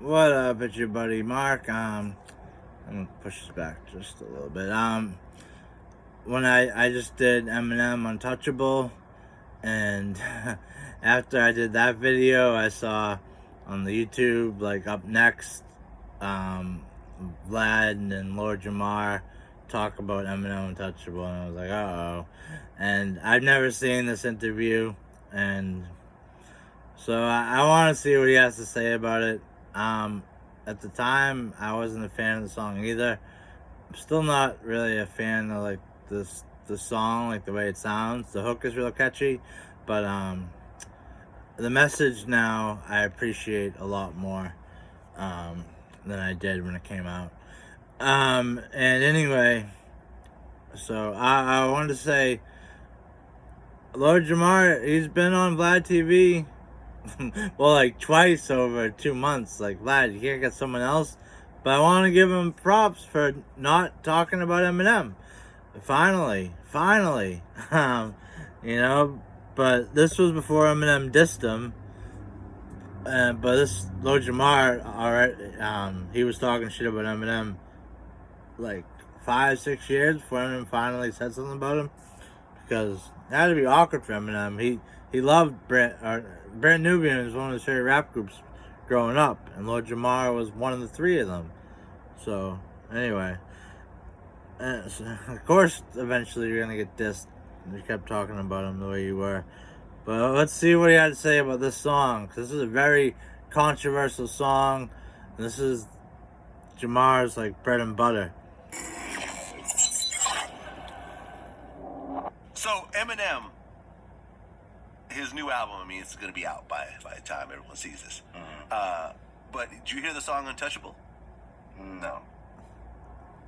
What up, it's your buddy Mark. I'm gonna push this back just a little bit. When I just did Eminem Untouchable, and after I did that video, I saw on the YouTube, like, up next, Vlad and Lord Jamar talk about Eminem Untouchable, and I was like, uh oh. And I've never seen this interview, and so I want to see what he has to say about it. At the time, I wasn't a fan of the song either. I'm still not really a fan of like the song, like the way it sounds. The hook is real catchy, but the message now I appreciate a lot more than I did when it came out. And anyway, so I wanted to say, Lord Jamar, he's been on Vlad TV. Well, like twice over 2 months. Like, Vlad, you can't get someone else. But I want to give him props for not talking about Eminem. Finally. You know, but this was before Eminem dissed him. But this Lord Jamar, alright, he was talking shit about Eminem like 5-6 years before Eminem finally said something about him. Because it had to be awkward for Eminem. He loved Brand Nubian was one of his favorite rap groups growing up, and Lord Jamar was one of the three of them. So anyway, so of course, eventually you're gonna get dissed. You kept talking about him the way you were, but let's see what he had to say about this song. Cause this is a very controversial song. This is Jamar's like bread and butter. So Eminem, his new album, I mean, it's going to be out by the time everyone sees this. Mm-hmm. But did you hear the song Untouchable? No.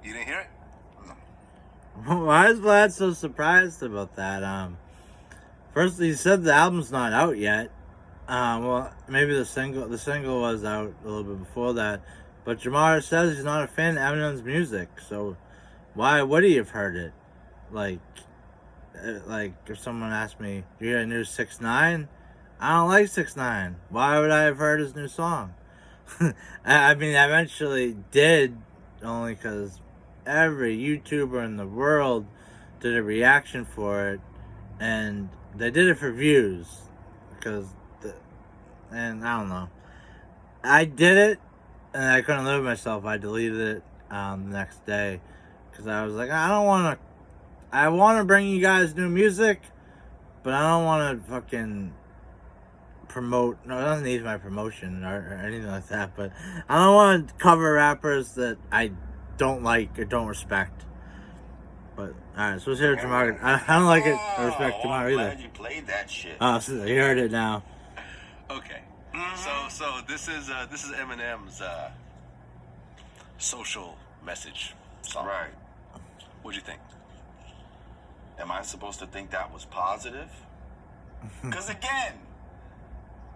You didn't hear it? No. Why is Vlad so surprised about that? First he said the album's not out yet. Well, maybe the single was out a little bit before that. But Jamar says he's not a fan of Eminem's music, so why would he have heard it? Like if someone asked me, "Do you hear a new 6ix9ine?" I don't like 6ix9ine. Why would I have heard his new song? I mean, I eventually did, only because every YouTuber in the world did a reaction for it, and they did it for views. And I don't know. I did it, and I couldn't live with myself. I deleted it the next day because I was like, I want to bring you guys new music, but I don't want to fucking promote. No, it doesn't need my promotion or anything like that. But I don't want to cover rappers that I don't like or don't respect. But alright, so let's hear Jamar. I don't like it or respect Jamar either. I'm glad you played that shit. Oh, so you heard it now. Okay. Mm-hmm. So this is Eminem's social message song. Right. What'd you think? Am I supposed to think that was positive? Because again,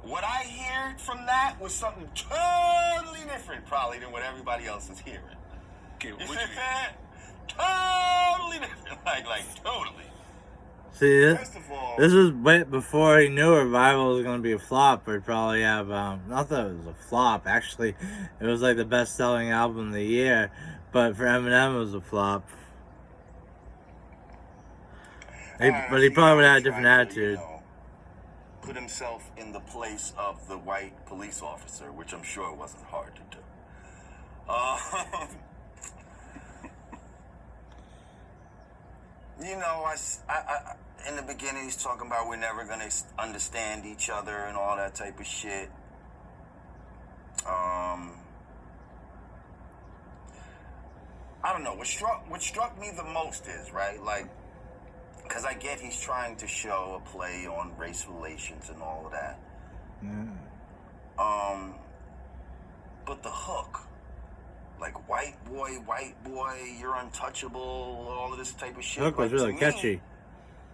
what I heard from that was something totally different, probably, than what everybody else is hearing. Okay, You what'd see you that? Totally different, like totally. See, First of all, this was way before he knew Revival was going to be a flop. Or probably have, not that it was a flop, actually. It was like the best selling album of the year. But for Eminem, it was a flop. But he probably would have had a different attitude. Put himself in the place of the white police officer, which I'm sure wasn't hard to do. I in the beginning he's talking about we're never gonna understand each other and all that type of shit. I don't know. What struck me the most is, right, like, because I get he's trying to show a play on race relations and all of that. But the hook, like white boy, you're untouchable, all of this type of shit. The hook was really catchy.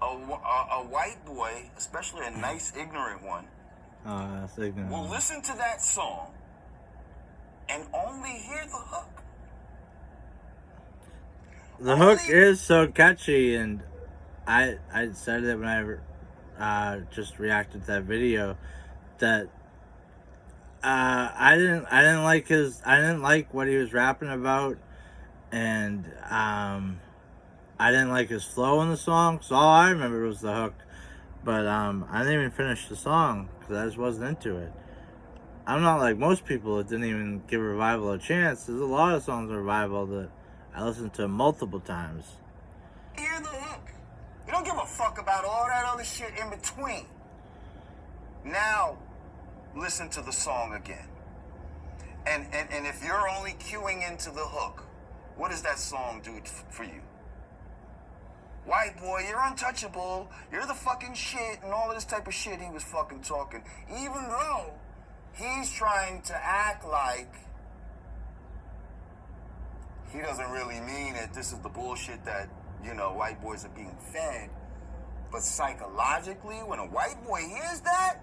A white boy, especially a nice ignorant one, That's ignorant. will listen to that song and only hear the hook. The hook is so catchy, and I said it when I just reacted to that video, that I didn't like what he was rapping about, and I didn't like his flow in the song. So all I remember was the hook, but I didn't even finish the song because I just wasn't into it. I'm not like most people that didn't even give Revival a chance. There's a lot of songs on Revival that I listened to multiple times. Hear the hook. You don't give a fuck about all that other shit in between. Now, listen to the song again. And if you're only cueing into the hook, what does that song do for you? White boy, you're untouchable. You're the fucking shit and all of this type of shit he was fucking talking. Even though he's trying to act like he doesn't really mean it. This is the bullshit that, white boys are being fed. But psychologically, when a white boy hears that,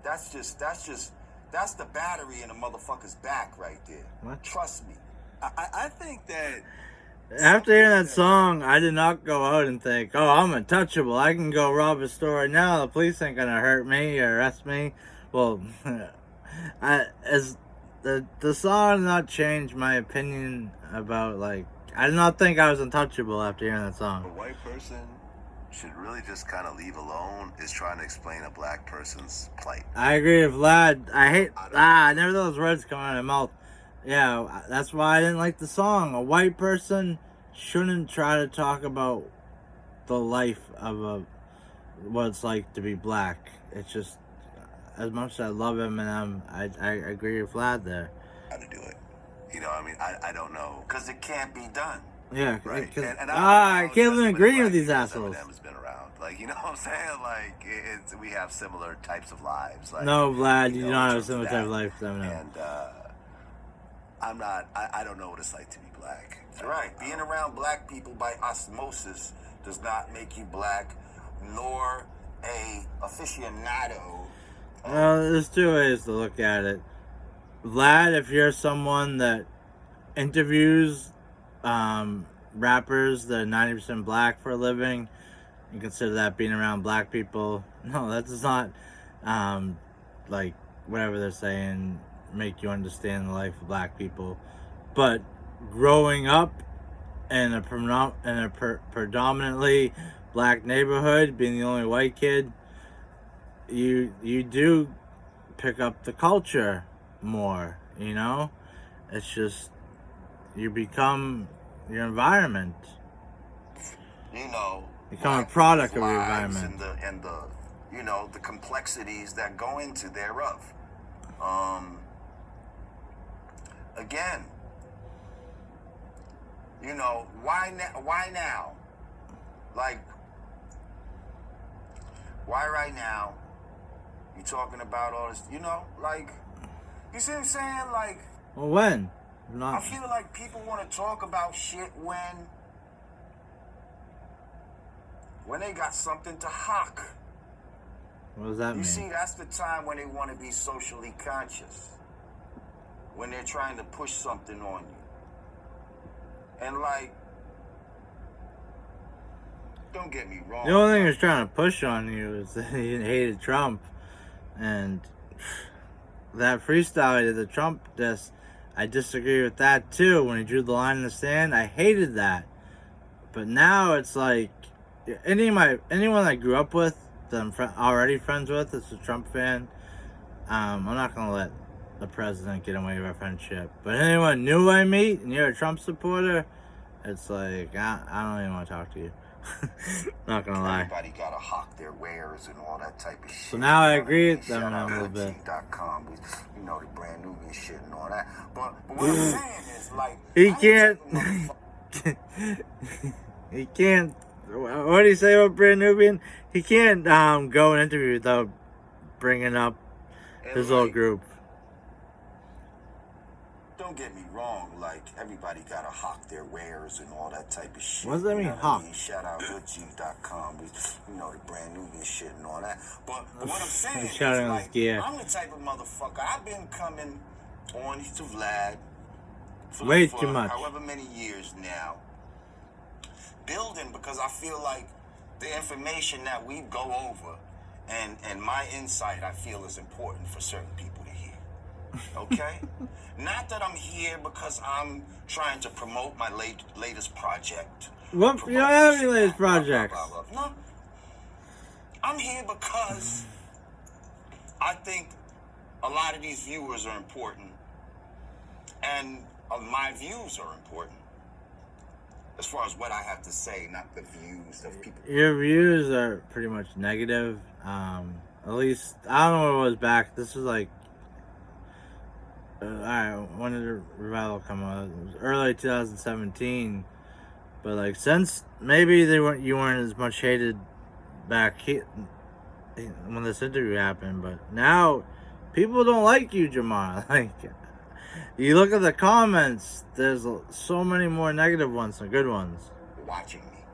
that's the battery in a motherfucker's back right there. What? Trust me. I think that After hearing that song, I did not go out and think, "Oh, I'm untouchable. I can go rob a store right now. The police ain't gonna hurt me or arrest me." Well, the song did not change my opinion about I did not think I was untouchable after hearing that A song. white person should really just kind of leave alone is trying to explain a black person's plight. I agree with Vlad. I never thought those words come out of my mouth. Yeah, that's why I didn't like the song. A white person shouldn't try to talk about the life of what it's like to be black. It's just, as much as I love Eminem, I agree with Vlad there. How to do it. I don't know. Because it can't be done. Yeah, Right. And I can't even agree with these assholes. Eminem's been around. You know what I'm saying? We have similar types of lives. No, Vlad, you know, don't have a in terms similar of type of that. life as Eminem. And I don't know what it's like to be black. Right. Being around black people by osmosis does not make you black, nor a aficionado. Well, there's two ways to look at it. Vlad, if you're someone that interviews rappers that are 90% black for a living, you consider that being around black people. No, that does not, whatever they're saying, make you understand the life of black people. But growing up in a predominantly black neighborhood, being the only white kid, you do pick up the culture more, It's just, you become your environment. Become a product of your environment. And the complexities that go into thereof. Again, why now? Why right now? You talking about all this, you see what I'm saying? Well, when? I feel like people want to talk about shit when they got something to hawk. What does that mean? You see, that's the time when they want to be socially conscious. When they're trying to push something on you. And don't get me wrong. The only thing he was trying to push on you is that he hated Trump. And that freestyle he did, the Trump diss, I disagree with that too. When he drew the line in the sand, I hated that. But now it's anyone I grew up with, that I'm already friends with, that's a Trump fan, I'm not going to let the president get away with our friendship. But anyone new I meet and you're a Trump supporter, it's I don't even want to talk to you. Not gonna lie. Everybody gotta hawk their wares and all that type of shit. So now I agree with them a little bit. .com, the brand new shit and all that. But what I'm saying is he can't. He can't. What did he say about Brand Nubian? He can't go and interview without bringing up his whole group. Don't get me wrong, everybody gotta hawk their wares and all that type of shit. What does that mean, hawk? Shout out .com, the brand new shit and all that. But what I'm saying is, I'm the type of motherfucker, I've been coming on to Vlad for way too much. However many years now. Building, because I feel like the information that we go over and my insight I feel is important for certain people to hear. Okay? Not that I'm here because I'm trying to promote my latest project. What? You don't have any latest projects. No. I'm here because I think a lot of these viewers are important, and my views are important. As far as what I have to say, not the views of people. Your views are pretty much negative. At least, I don't know what it was back. This was like, alright, when did the revival come out? It was early 2017. But like, since maybe you weren't as much hated back when this interview happened, but now people don't like you, Jamar. Like, you look at the comments, there's so many more negative ones than good ones. Watching me,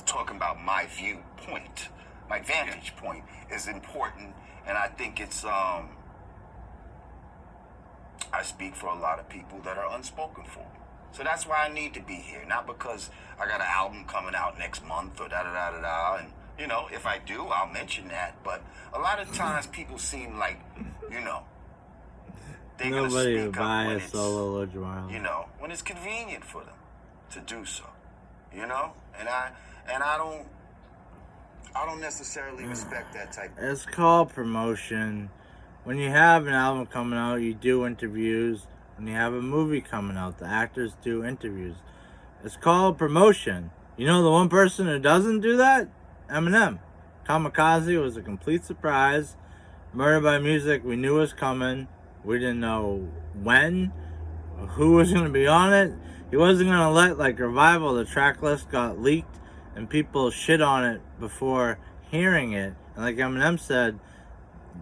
talking about my viewpoint, my vantage point is important, and I think it's I speak for a lot of people that are unspoken for. So that's why I need to be here, not because I got an album coming out next month or da-da-da-da-da, and, you know, if I do, I'll mention that, but a lot of times people seem like, you know, they're going to Nobody speak would up buy when a it's, solo Jamar. you know, when it's convenient for them to do so, you know, and I don't necessarily respect that type of... It's called promotion. When you have an album coming out, you do interviews. When you have a movie coming out, the actors do interviews. It's called promotion. You know the one person who doesn't do that? Eminem. Kamikaze was a complete surprise. Murder by Music, we knew was coming. We didn't know when, who was going to be on it. He wasn't going to let, like, Revival, the track list got leaked and people shit on it before hearing it. And like Eminem said,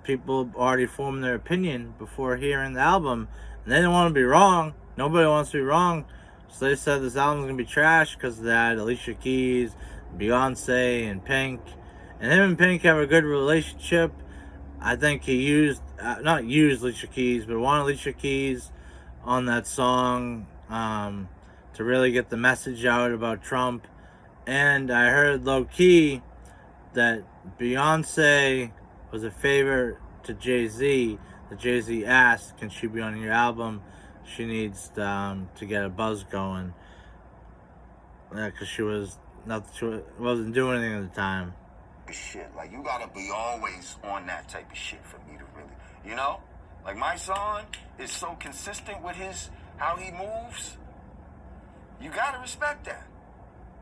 people already formed their opinion before hearing the album. And they didn't want to be wrong. Nobody wants to be wrong. So they said this album's going to be trash because they had Alicia Keys, Beyonce, and Pink. And him and Pink have a good relationship. I think he used, not used Alicia Keys, but wanted Alicia Keys on that song to really get the message out about Trump. And I heard low-key that Beyonce was a favor to Jay-Z. That Jay-Z asked, can she be on your album? She needs to get a buzz going. Because she wasn't doing anything at the time. Shit, like, you gotta be always on that type of shit for me to really, you know? Like, my son is so consistent with how he moves. You gotta respect that.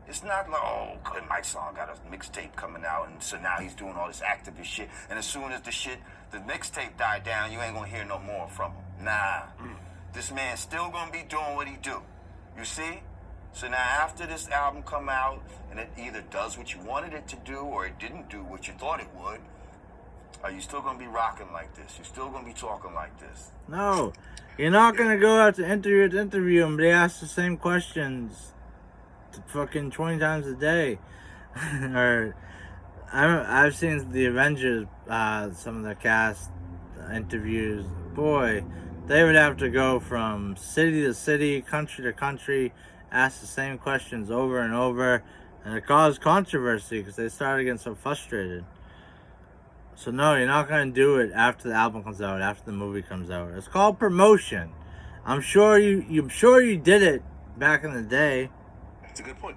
It's not like, oh, good, my son got a mixtape coming out, and so now he's doing all this activist shit, and as soon as the mixtape died down, you ain't gonna hear no more from him. Nah. This man's still gonna be doing what he do. You see? So now after this album come out, and it either does what you wanted it to do, or it didn't do what you thought it would, are you still gonna be rocking like this? You're still gonna be talking like this? No. You're not gonna go out to interview him, but they ask the same questions fucking 20 times a day. Or I've seen the Avengers, some of the cast interviews. Boy, they would have to go from city to city, country to country, ask the same questions over and over, and it caused controversy because they started getting so frustrated. So no, you're not gonna do it after the album comes out, after the movie comes out. It's called promotion. I'm sure you did it back in the day. It's a good point.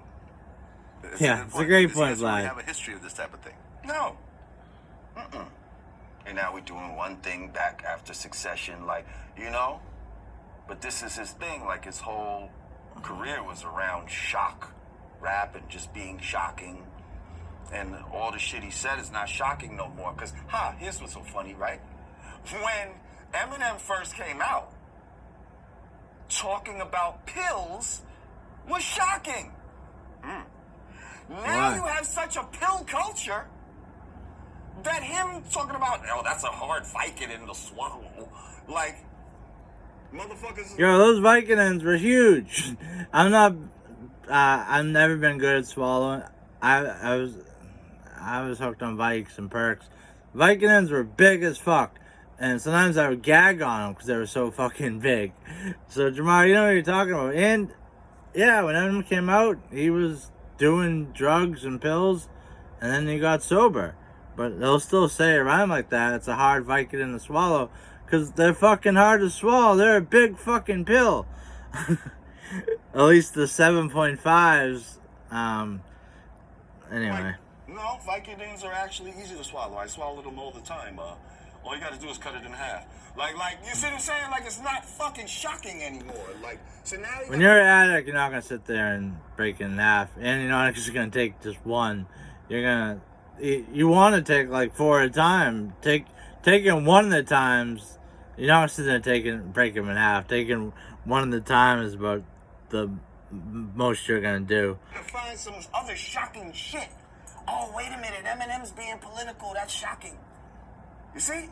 It's a great point, Vlad. We Vlad. have a history of this type of thing. No. And now we're doing one thing back after Succession, like, you know? But this is his thing, like his whole career was around shock rap and just being shocking. And all the shit he said is not shocking no more. Because, here's what's so funny, right? When Eminem first came out, talking about pills was shocking. Now you have such a pill culture that him talking about, oh, that's a hard Vicodin to swallow. Like, motherfuckers... Yo, those Vicodins were huge. I've never been good at swallowing. I was hooked on Vikes and Perks. Vicodins were big as fuck. And sometimes I would gag on them because they were so fucking big. So, Jamar, you know what you're talking about. And, yeah, when Eminem came out, he was doing drugs and pills. And then he got sober. but they'll still say it rhyme like that. It's a hard Vicodin to swallow, because they're fucking hard to swallow. They're a big fucking pill. At least the 7.5s. Anyway. No, Vicodins are actually easy to swallow. I swallow them all the time. All you gotta do is cut it in half. Like, you see what I'm saying? Like, it's not fucking shocking anymore. Like, so now when you're an addict, you're not gonna sit there and break it in half, and you're not just gonna take just one. You're gonna, you want to take like 4 at a time. Taking one at a times, you're not sitting there break them in half. Taking one at a time is about the most you're gonna do. to find some other shocking shit. Oh, wait a minute, Eminem's being political. That's shocking. You see?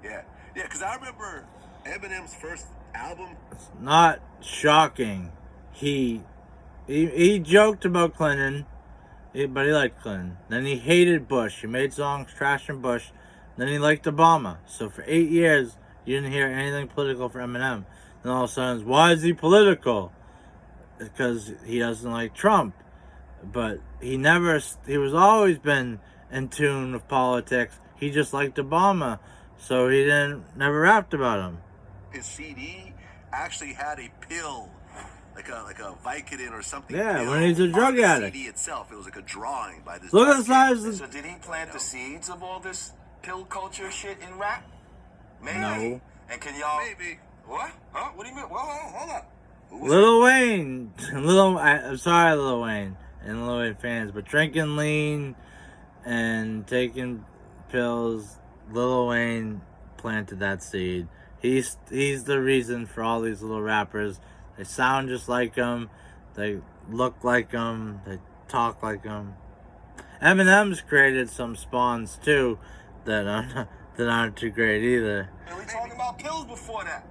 Yeah, because I remember Eminem's first album. It's not shocking. He joked about Clinton, but he liked Clinton. Then he hated Bush. He made songs trashing Bush. Then he liked Obama. So for 8 years, you didn't hear anything political from Eminem. Then all of a sudden, why is he political? Because he doesn't like Trump. But he was always been in tune with politics. He just liked Obama. So he never rapped about him. His CD actually had a pill, like a Vicodin or something. Yeah, pill when he's a drug on addict. The CD itself, it was like a drawing by this. Look at the size of So did he plant the seeds of all this pill culture shit in rap? Maybe. No. And can y'all... Maybe. What? Huh? What do you mean? Well, hold up. Lil Wayne. I'm sorry, Lil Wayne and Lil Wayne fans, but drinking lean and taking pills, Lil Wayne planted that seed. He's the reason for all these little rappers. They sound just like him. They look like him. They talk like him. Eminem's created some spawns too that aren't too great either. We were talking about pills before that.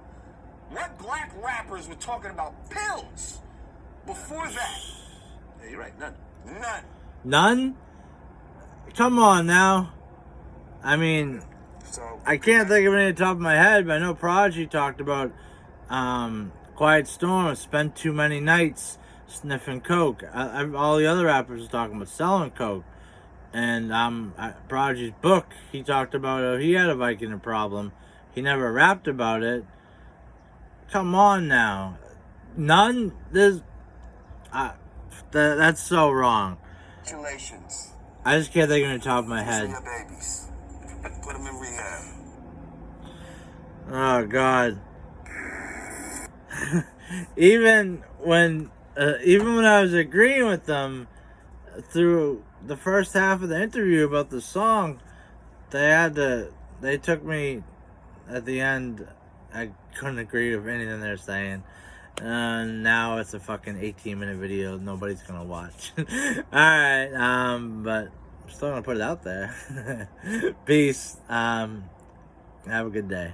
What black rappers were talking about pills before that? Yeah, you're right. None. None? Come on now. I mean, So I can't think of any at the top of my head, but I know Prodigy talked about Quiet Storm, spent too many nights sniffing coke. All the other rappers were talking about selling coke. And Prodigy's book, he talked about he had a Vicodin problem. He never rapped about it. Come on now. None? That's so wrong. Congratulations. I just can't think of it on the top of my These are head. your babies. Put them in rehab. Oh, God. even when I was agreeing with them through the first half of the interview about the song, they took me at the end. I couldn't agree with anything they're saying. Now it's a fucking 18-minute video nobody's gonna watch. Alright, but I'm still gonna put it out there. Peace. Have a good day.